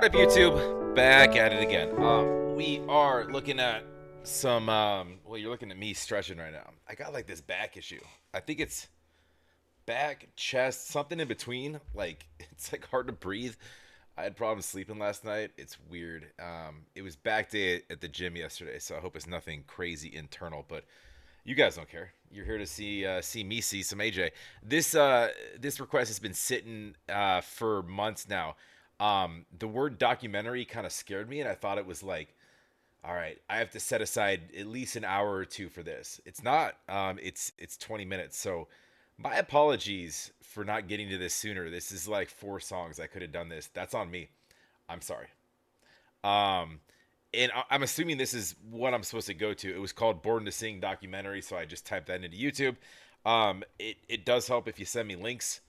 What up, YouTube? Back at it again. We are looking at some. Well, you're looking at me stretching right now. I got like this back issue. I think it's back, chest, something in between. Like it's like hard to breathe. I had problems sleeping last night. It's weird. It was back day at the gym yesterday, so I hope it's nothing crazy internal. But you guys don't care. You're here to see me see some AJ. This request has been sitting for months now. The word documentary kind of scared me, and I thought it was like, all right, I have to set aside at least an hour or two for this. It's not. It's 20 minutes. So my apologies for not getting to this sooner. This is like 4 songs. I could have done this. That's on me. I'm sorry. Um, and I'm assuming this is what I'm supposed to go to. It was called Born to Sing documentary, so I just typed that into YouTube. It does help if you send me links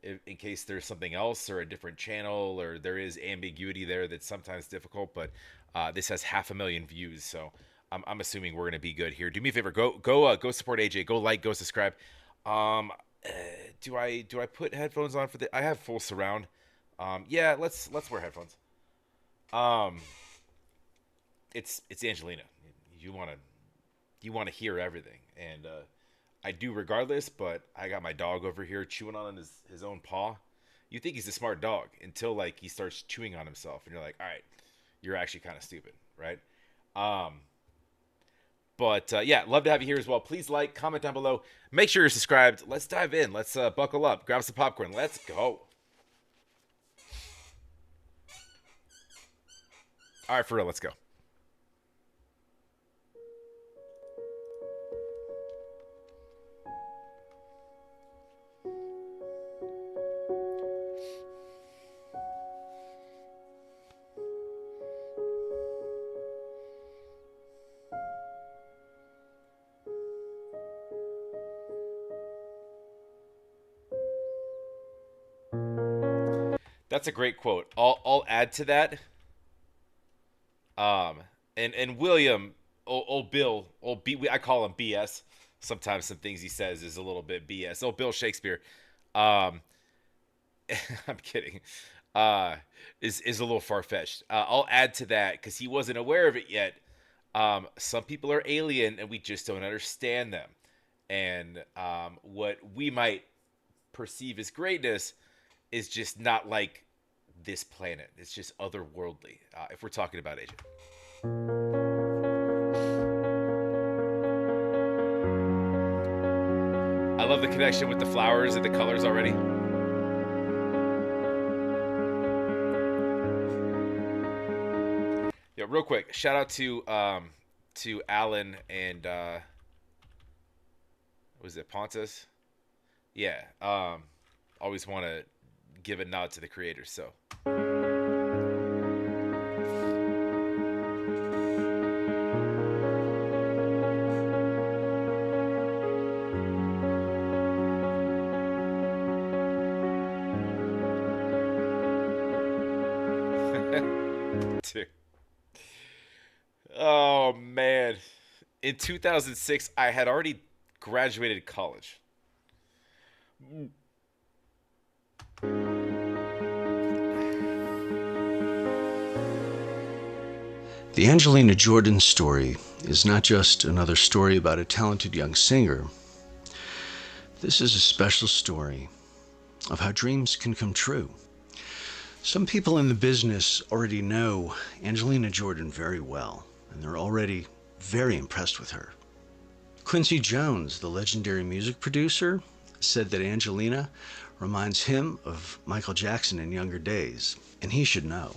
in case there's something else or a different channel or there is ambiguity there that's sometimes difficult. But this has 500,000 views, so I'm assuming we're gonna be good here. Do me a favor, go support AJ. Go like, go subscribe. Um, uh, do I put headphones on for the? I have full surround. Yeah, let's wear headphones. Um, it's Angelina. You wanna you wanna hear everything, and I do regardless. But I got my dog over here chewing on his own paw. You think he's a smart dog until like he starts chewing on himself, and you're like, all right, you're actually kind of stupid, right? Um, but yeah, love to have you here as well. Please like, comment down below. Make sure you're subscribed. Let's dive in. Let's buckle up, grab some popcorn. Let's go. All right, for real, let's go. That's a great quote. I'll add to that. Um, and William, old Bill, old B, I call him BS. Sometimes some things he says is a little bit BS. Oh, Bill Shakespeare. Um, I'm kidding. Uh, is a little far fetched. I'll add to that because he wasn't aware of it yet. Some people are alien and we just don't understand them. And what we might perceive as greatness is just not like this planet. It's just otherworldly. If we're talking about Asia. I love the connection with the flowers and the colors already. Yeah, real quick, shout out to Alan and was it Pontus? Yeah. Always want to give a nod to the creators. So Dude. Oh man. In 2006 I had already graduated college. The Angelina Jordan story is not just another story about a talented young singer. This is a special story of how dreams can come true. Some people in the business already know Angelina Jordan very well, and they're already very impressed with her. Quincy Jones, the legendary music producer, said that Angelina reminds him of Michael Jackson in younger days, and he should know.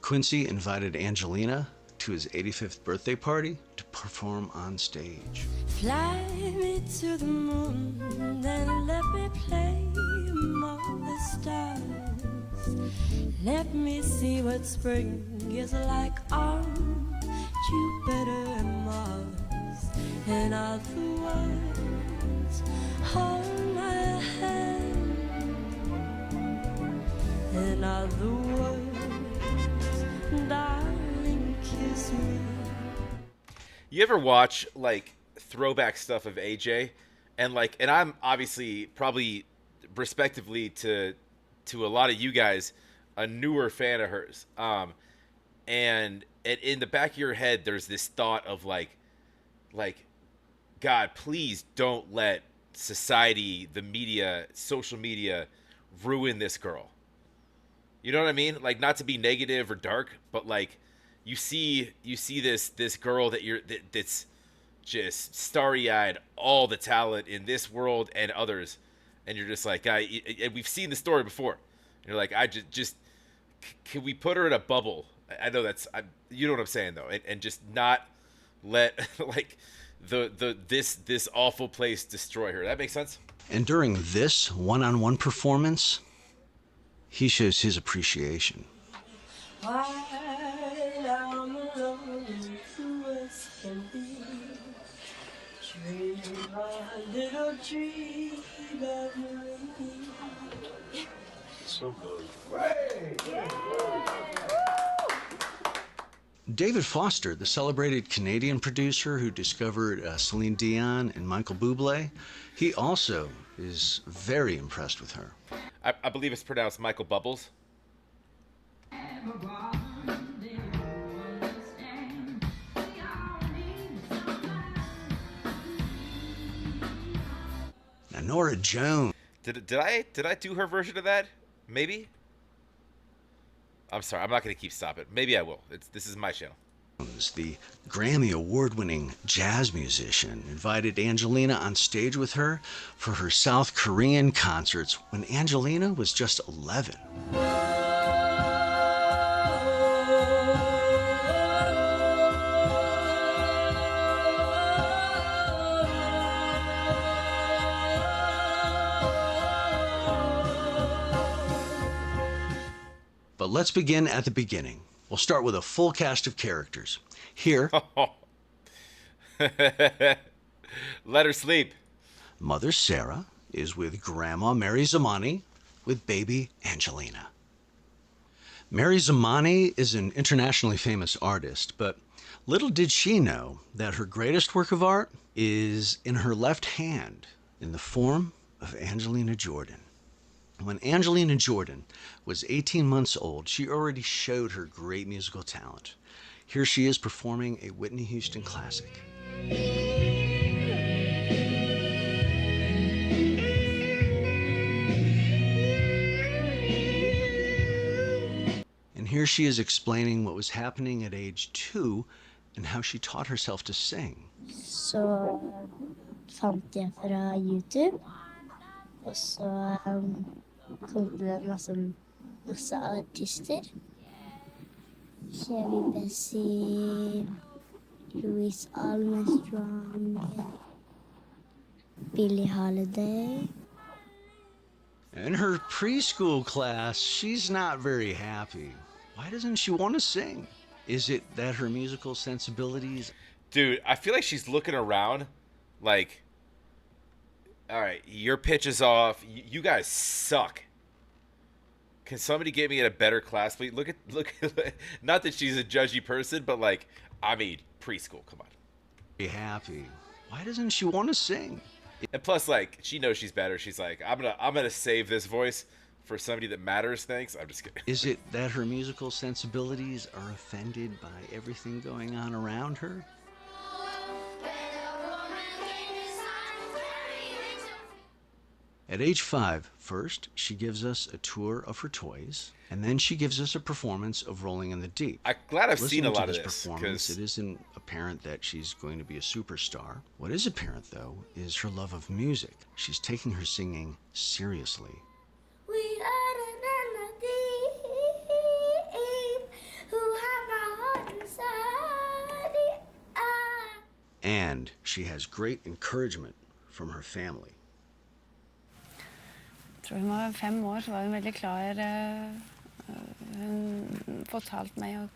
Quincy invited Angelina to his 85th birthday party to perform on stage. Fly me to the moon, then let me play among the stars. Let me see what spring is like on Jupiter and Mars. In other words, hold my hand. In other words, darling, kiss me. You ever watch like throwback stuff of AJ, and I'm obviously probably respectively to a lot of you guys, a newer fan of hers. And in the back of your head, there's this thought of like, God, please don't let society, the media, social media, ruin this girl. You know what I mean? Like, not to be negative or dark, but like, you see this girl that's just starry-eyed, all the talent in this world and others, and you're just like, and we've seen the story before. And you're like, I just can we put her in a bubble? I know you know what I'm saying though, and just not let like this awful place destroy her. That makes sense. And during this one-on-one performance, he shows his appreciation. While I'm alone, who else can be? Dream a little dream of me. So good. David Foster, the celebrated Canadian producer who discovered Celine Dion and Michael Bublé, he also is very impressed with her. I believe it's pronounced Michael Bubbles. Now, Norah Jones. Did I do her version of that? Maybe. I'm sorry. I'm not going to keep stopping. Maybe I will. This is my channel. The Grammy award-winning jazz musician, invited Angelina on stage with her for her South Korean concerts when Angelina was just 11. But let's begin at the beginning. We'll start with a full cast of characters. Here, Let her sleep. Mother Sarah is with Grandma Mary Zamani with baby Angelina. Mary Zamani is an internationally famous artist, but little did she know that her greatest work of art is in her left hand in the form of AngelinaJordan. When AngelinaJordan was 18 months old, she already showed her great musical talent. Here she is performing a Whitney Houston classic. And here she is explaining what was happening at age 2 and how she taught herself to sing. Så fant jeg fra YouTube, og så kom det masse artister. Chevy Bessie, Louis Armstrong, Billie Holiday. In her preschool class, she's not very happy. Why doesn't she want to sing? Is it that her musical sensibilities... Dude, I feel like she's looking around like, all right, your pitch is off. You guys suck. Can somebody get me in a better class, please? Look at not that she's a judgy person, but like, I mean, preschool, come on. happy? Why doesn't she want to sing? And plus, like, she knows she's better. She's like, I'm gonna save this voice for somebody that matters. Thanks. I'm just kidding. Is it that her musical sensibilities are offended by everything going on around her? At age 5, first, she gives us a tour of her toys, and then she gives us a performance of Rolling in the Deep. I'm glad I've seen a Listening to lot of this this. performance, 'Cause it isn't apparent that she's going to be a superstar. What is apparent, though, is her love of music. She's taking her singing seriously. We are the deep, who have our heart inside the eye. And she has great encouragement from her family. Jeg tror hun var 5 år, så var hun veldig klar. Hun fortalte meg og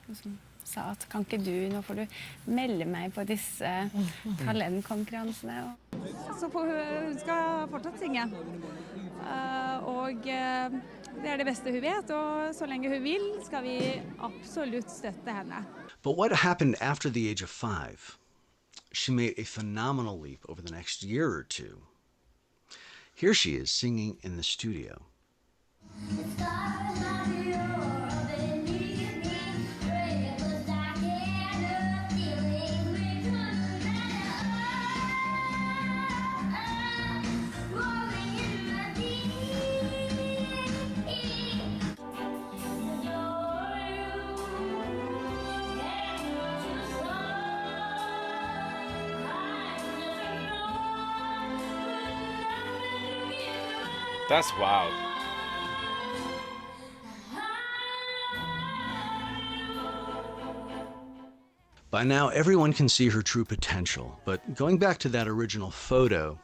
liksom sa at kan ikke du, nå får du melde meg på disse talentkonkurransene. Så hun skal fortsatt synge. Og det er det beste hun vet, og så lenge hun vil skal vi absolutt støtte henne. But what happened after the age of 5? She made a phenomenal leap over the next year or two. Here she is singing in the studio. The stars are That's wild. By now, everyone can see her true potential, but going back to that original photo,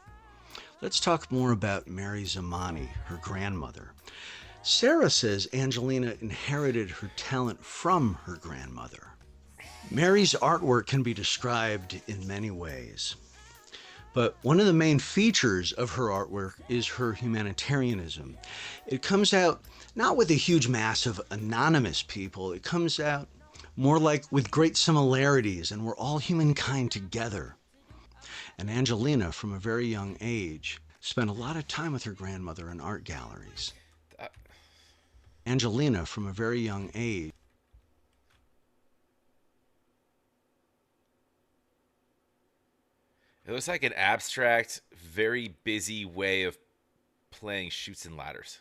let's talk more about Mary Zamani, her grandmother. Sarah says Angelina inherited her talent from her grandmother. Mary's artwork can be described in many ways, but one of the main features of her artwork is her humanitarianism. It comes out not with a huge mass of anonymous people, it comes out more like with great similarities, and we're all humankind together. And Angelina, from a very young age, spent a lot of time with her grandmother in art galleries. Uh, Angelina, from a very young age, It looks like an abstract, very busy way of playing Chutes and Ladders.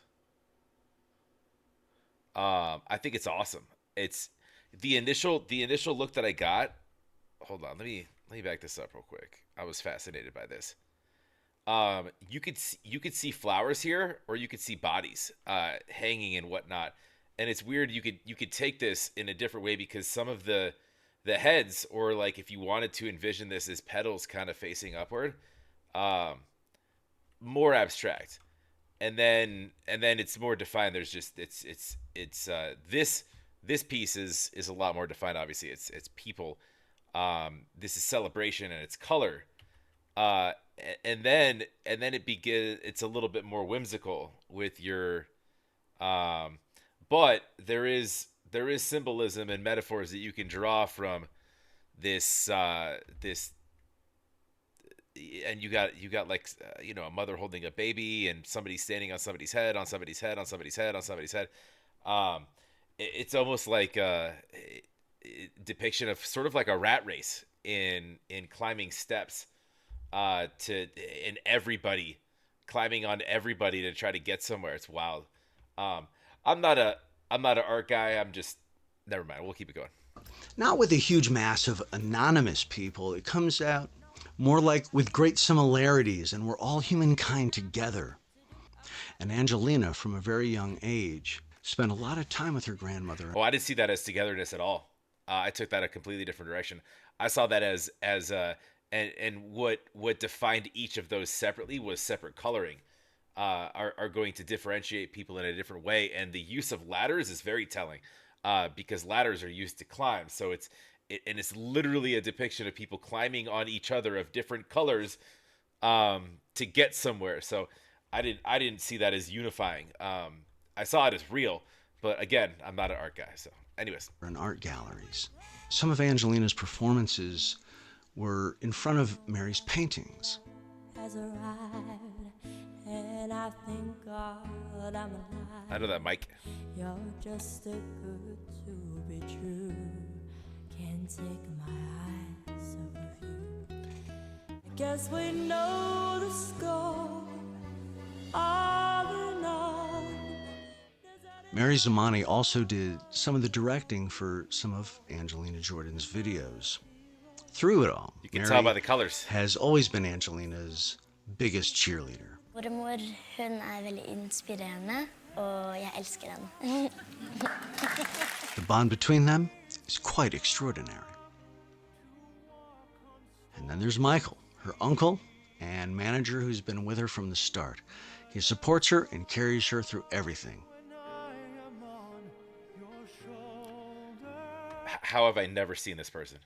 I think it's awesome. It's the initial look that I got. Hold on, let me back this up real quick. I was fascinated by this. You could see flowers here, or you could see bodies hanging and whatnot, and it's weird. You could take this in a different way because some of the heads, or like if you wanted to envision this as petals kind of facing upward, um, more abstract, and then it's more defined. There's just it's this piece is a lot more defined. Obviously, it's people. This is celebration and it's color. Uh, and then it's a little bit more whimsical with your um, but there is symbolism and metaphors that you can draw from this, and you got like a mother holding a baby and somebody standing on somebody's head, on somebody's head, on somebody's head, on somebody's head. um it's almost like a depiction of sort of like a rat race in climbing steps, to and everybody climbing on everybody to try to get somewhere. It's wild. um i'm not a I'm not an art guy. I'm just, never mind, we'll keep it going. not with a huge mass of anonymous people, it comes out more like with great similarities, and we're all humankind together. And Angelina, from a very young age, spent a lot of time with her grandmother. Oh, I didn't see that as togetherness at all. I took that a completely different direction. I saw that as and what defined each of those separately was separate coloring. Are going to differentiate people in a different way, and the use of ladders is very telling, because ladders are used to climb. So and it's literally a depiction of people climbing on each other of different colors, to get somewhere. So I didn't see that as unifying. I saw it as real, but again, I'm not an art guy. So, anyways, In art galleries. Some of Angelina's performances were in front of Mary's paintings. Has arrived, and I thank God I'm alive. I know that Mike. You're just too good to be true. Can't take my eyes off of you. I guess we know the score. All in all. Mary Zamani also did some of the directing for some of Angelina Jordan's videos. Through it all, You can Mary tell by the colors. has always been Angelina's biggest cheerleader. Mormor, hun veldig inspirerende, og jeg elsker henne. The bond between them is quite extraordinary. And then there's Michael, her uncle and manager, who's been with her from the start. He supports her and carries her through everything. How have I never seen this person?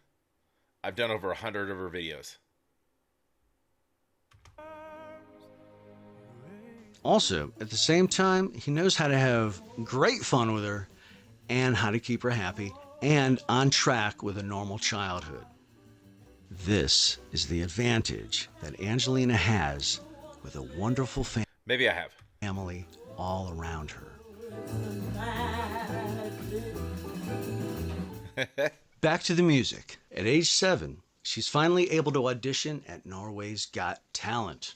I've done over 100 of her videos. Also, at the same time, he knows how to have great fun with her and how to keep her happy and on track with a normal childhood. This is the advantage that Angelina has with a wonderful Maybe I have. family all around her. Back to the music. At age 7, she's finally able to audition at Norway's Got Talent.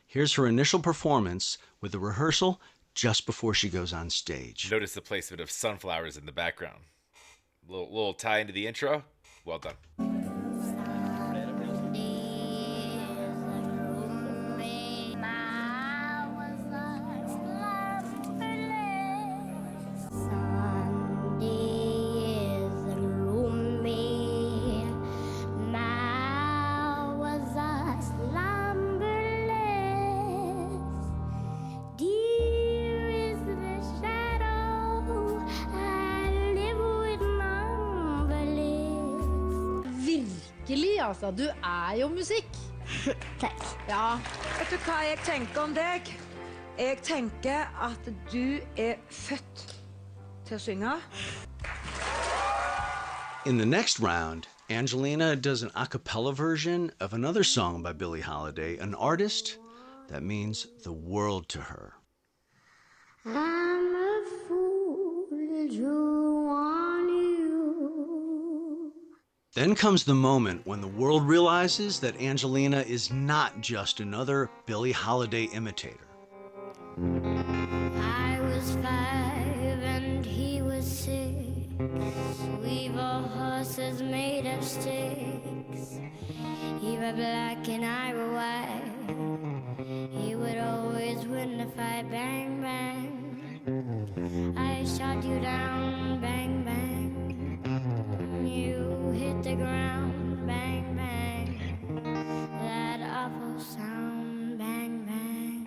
Here's her initial performance with a rehearsal just before she goes on stage. Notice the placement of sunflowers in the background. Little tie into the intro. Well done. virkelig, altså. Du jo musikk. Takk. Ja. Vet du hva jeg tenker om deg? Jeg tenker at du født til å synge. In the next round, Angelina does an a cappella version of another song by Billie Holiday, an artist that means the world to her. I'm a fool to want you. Then comes the moment when the world realizes that Angelina is not just another Billie Holiday imitator. I was 5 and he was 6. We were horses made of sticks. He were black and I were white. He would always win the fight, bang, bang. I shot you down, bang, bang. You hit the ground, bang, bang. That awful sound, bang, bang.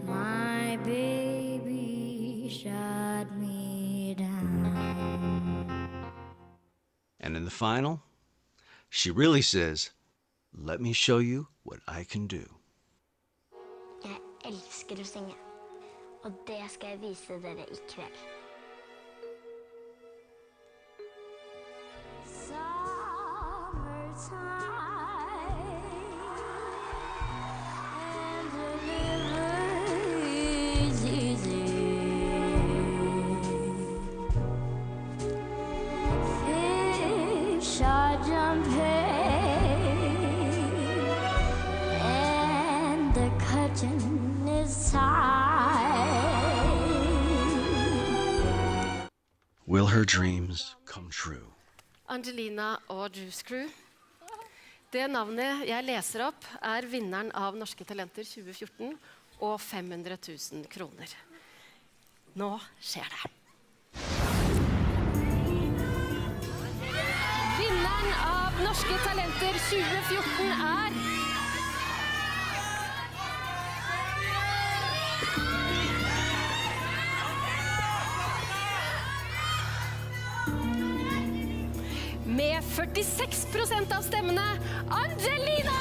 My baby shot me down. And in the final, she really says, "Let me show you what I can do." Jeg elsker å synge, og det skal jeg vise dere I kveld. Will her dreams come true? Angelina og Juice Crew. Det navnet jeg leser opp vinneren av Norske Talenter 2014 og 500 000 kroner. Nå skjer det. Vinneren av Norske Talenter 2014 med 46% av stemmene, Angelina!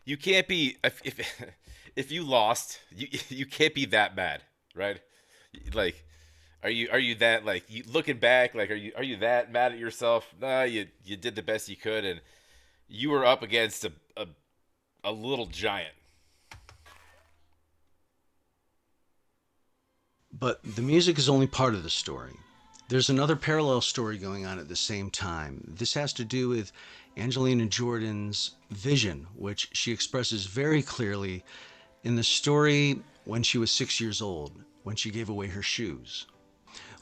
You can't be if you lost, you can't be that mad, right? Like, are you that, like, you looking back, like, are you that mad at yourself? Nah, you did the best you could, and you were up against a little giant. But the music is only part of the story. There's another parallel story going on at the same time. This has to do with AngelinaJordan's vision, which she expresses very clearly in the story when she was 6 years old, when she gave away her shoes.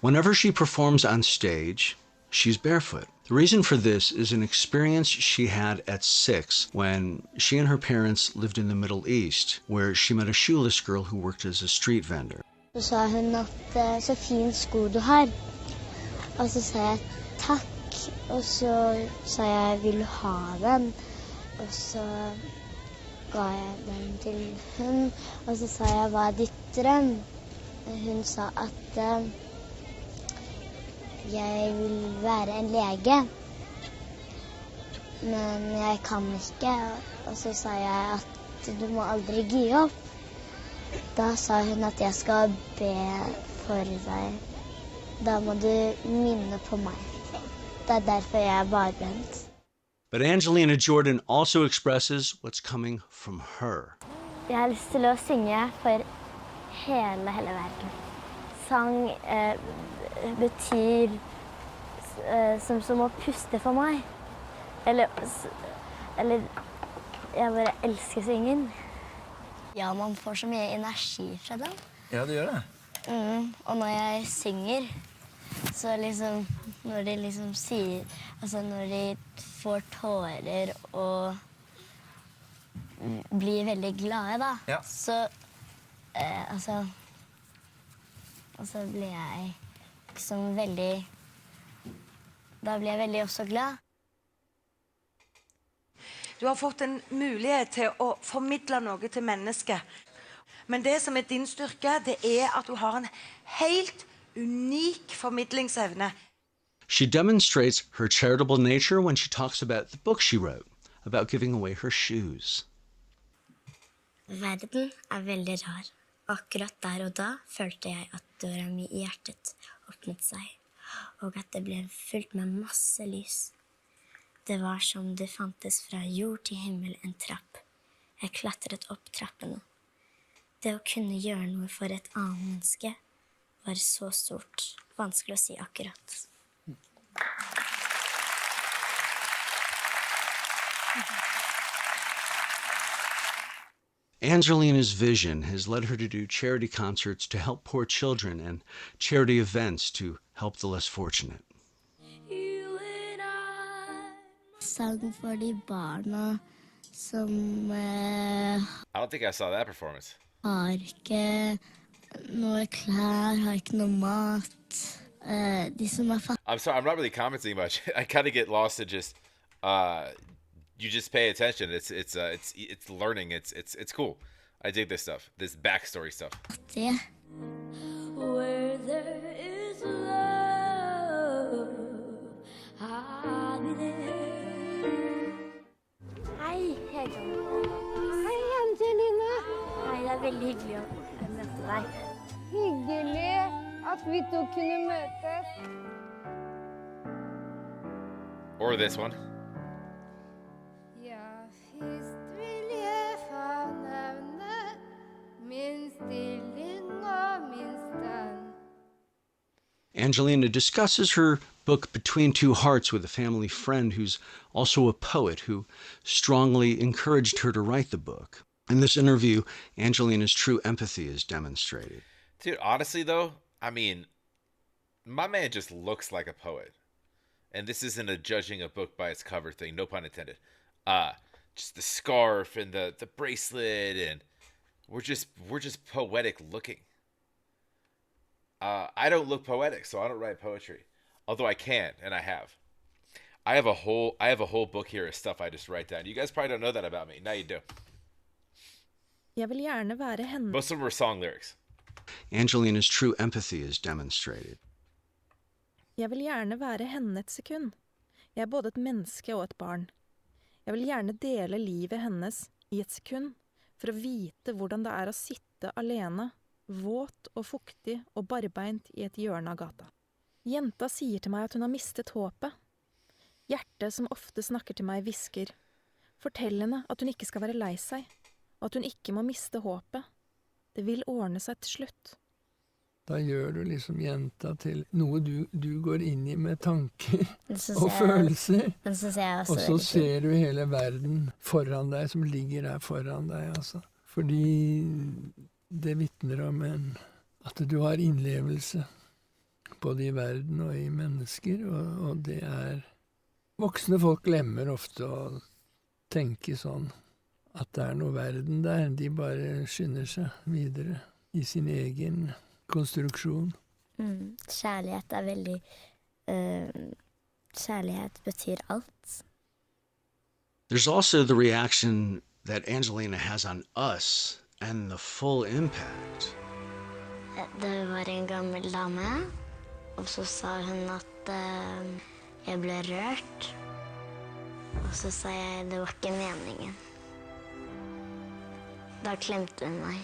Whenever she performs on stage, she's barefoot. The reason for this is an experience she had at 6 when she and her parents lived in the Middle East, where she met a shoeless girl who worked as a street vendor. Så sa hun at så fin sko du har. Og så sa jeg takk, og så sa jeg vil du ha den. Og så ga jeg den til hun, og så sa jeg hva ditt drøm? Hun sa at jeg vil være en lege, men jeg kan ikke. Og så sa jeg at du må aldri gi opp. Da sa hun at jeg skal be for deg. Da må du minne på meg. Det derfor jeg barbent. But AngelinaJordan also expresses what's coming from her. Jeg har lyst til å synge for hele verden. Sang betyr som å puste for meg. Eller jeg bare elsker syngen. Ja, man får så mye energi fra den. Ja, det gjør det. Og når jeg synger, så liksom, når de liksom sier, altså når de får tårer og blir veldig glade da, Ja. så altså blir jeg liksom veldig, da blir jeg veldig også glad. Du har fått en mulighet til å formidle noe til mennesket. Men det som er din styrke, det er at du har en helt unik formidlingsevne. She demonstrates her charitable nature when she talks about the book she wrote, about giving away her shoes. Verden veldig rar. Akkurat der og da følte jeg at døra mi I hjertet åpnet seg, og at det ble fylt med masse lys. Det var som det fantes fra jord til himmel en trapp. Jeg klatret opp trappene. Det å kunne gjøre noe for et annet menneske var så stort, vanskelig å si akkurat. Angelina's vision has led her to do charity concerts to help poor children and charity events to help the less fortunate. Sang for de barna som I don't think I saw that performance. har ikke noe klær, har ikke noe mat. De som fattige. I'm sorry, I'm not really commenting much. I kind of get lost in just you just pay attention. It's learning. It's cool. I dig this stuff. This backstory stuff. Where there is love, I'll be there. Hei, Hege. Hei, Angelina. Hei, det veldig hyggelig å møte deg. Hyggelig at vi to kunne møtes. Or this one. Ja, først vil jeg fornevne min stilling og min stand. Angelina discusses her book Between Two Hearts with a family friend who's also a poet who strongly encouraged her to write the book. In this interview, Angelina's true empathy is demonstrated. Dude, honestly though, I mean, my man just looks like a poet. And this isn't a judging a book by its cover thing, no pun intended. Just the scarf and the bracelet, and we're just poetic looking. I don't look poetic, so I don't write poetry. Although I can, and I have. I have a whole book here of stuff I just write down. You guys probably don't know that about me. Now you do. Jeg vil gjerne være henne. Most of them are song lyrics. Angelina's true empathy is demonstrated. Jeg vil gjerne være henne et sekund. Jeg er både et menneske og et barn. Jeg vil gjerne dele livet hennes I et sekund, for å vite hvordan det å sitte alene, våt og fuktig og barbeint I et hjørne av gata. Jenta sier til meg at hun har mistet håpet. Hjertet som ofte snakker til meg hvisker. Fortell henne at hun ikke skal være lei seg, og at hun ikke må miste håpet. Det vil ordne seg til slutt. Da gjør du liksom jenta til noe du går inn I med tanker og følelser. Og så ser du hele verden foran deg, som ligger der foran deg. Altså. Fordi det vittner om at du har innlevelse, både I verden og I mennesker. Og det voksne folk glemmer ofte å tenke sånn, at det noe verden der. De bare skynder seg videre I sin egen konstruksjon. Kjærlighet veldig... kjærlighet betyr alt. There's also the reaction that Angelina has on us and the full impact. Det var en gammel dame, og så sa hun at jeg ble rørt. Og så sa jeg det var ikke meningen. Da klemte hun meg.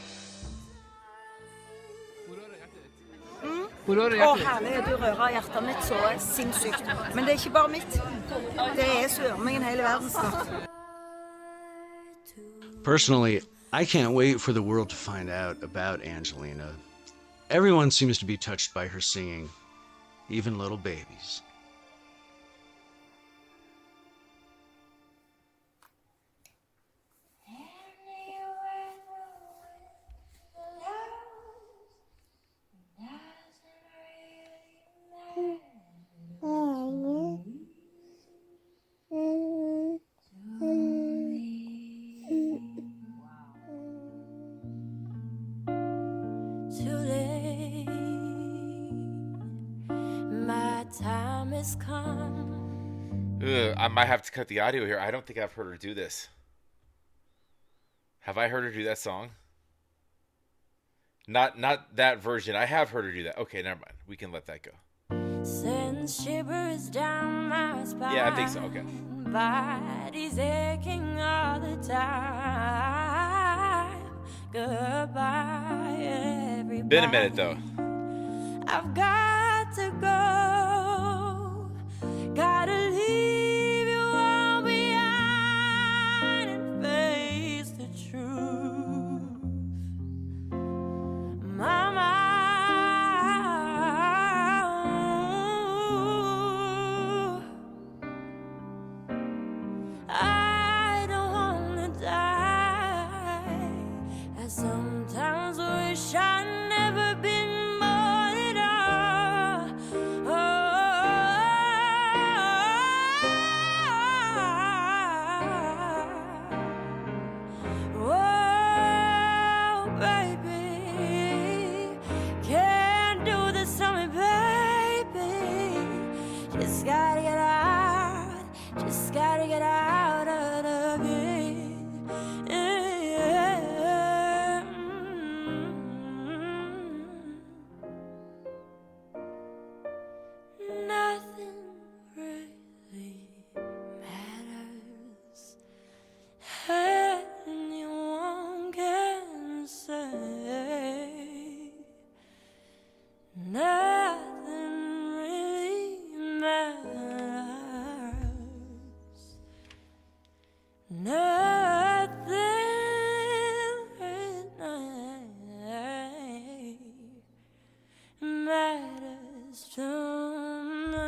Herlig, du rører hjertet mitt så sinnssykt. Men det ikke bare mitt. Det svørmingen hele verden snart. Personally, I can't wait for the world to find out about Angelina. Everyone seems to be touched by her singing, even little babies. Time has come I might have to cut the audio here. I don't think I've heard her do this. Have I heard her do that song? Not that version. I have heard her do that. Okay, never mind. We can let that go. Sends shivers down my spine. Yeah, I think so. Okay. Body's aching all the time. Goodbye, everybody. Been a minute though. I've got to go. Gotta leave you all behind and face the truth. Mama. I don't wanna die. I sometimes wish I'd never been born at all. Oh, baby, can't do this to me, baby. Just gotta get out. Just gotta get out of the game. Yeah. Nothing really matters. Anyone can say nothing really matters. Nothing really matters to me.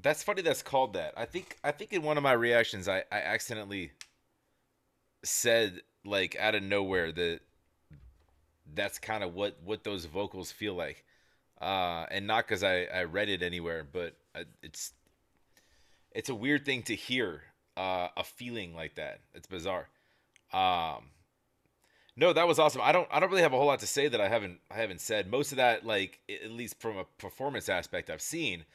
That's funny that's called that. I think in one of my reactions I accidentally said like out of nowhere that that's kind of what those vocals feel like. And not because I read it anywhere, but it's a weird thing to hear a feeling like that. It's bizarre. No, that was awesome. I don't really have a whole lot to say that I haven't said. Most of that, like at least from a performance aspect, I've seen.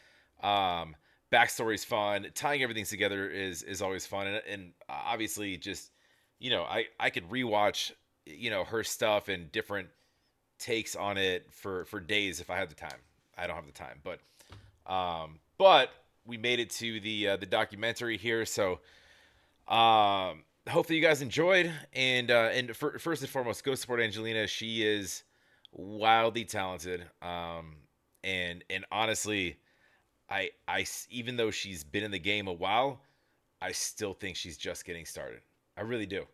Backstory's fun. Tying everything together is always fun, and obviously just I could rewatch her stuff and different takes on it for days if I had the time. I don't have the time, but we made it to the documentary here, so hopefully you guys enjoyed. And first and foremost, go support Angelina. She is wildly talented, and honestly, I even though she's been in the game a while, I still think she's just getting started. I really do.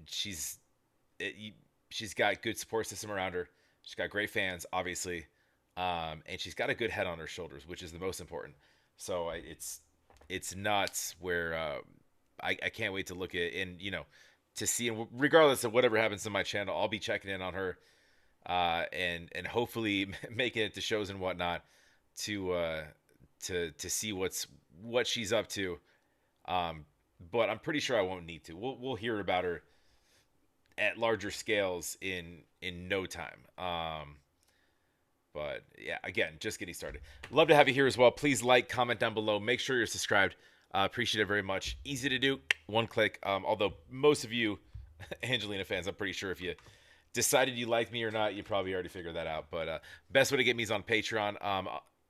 She's got good support system around her. She's got great fans, obviously, and she's got a good head on her shoulders, which is the most important. So it's nuts. Where I can't wait to look at and to see, and regardless of whatever happens to my channel, I'll be checking in on her, and hopefully making it to shows and whatnot to see what she's up to. But I'm pretty sure I won't need to. We'll hear about her at larger scales in no time. But yeah, again, just getting started. Love to have you here as well. Please like, comment down below. Make sure you're subscribed. Appreciate it very much. Easy to do. One click. Although most of you Angelina fans, I'm pretty sure if you decided you liked me or not, you probably already figured that out. But best way to get me is on Patreon.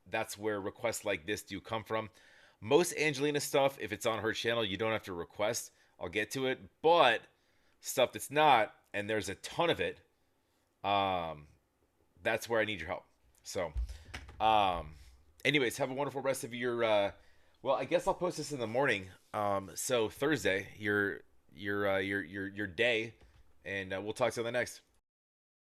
That's where requests like this do come from. Most Angelina stuff, if it's on her channel, you don't have to request. I'll get to it. But stuff that's not, and there's a ton of it, that's where I need your help. So, anyways, have a wonderful rest of your, well, I guess I'll post this in the morning. So Thursday, your day, and we'll talk to you on the next.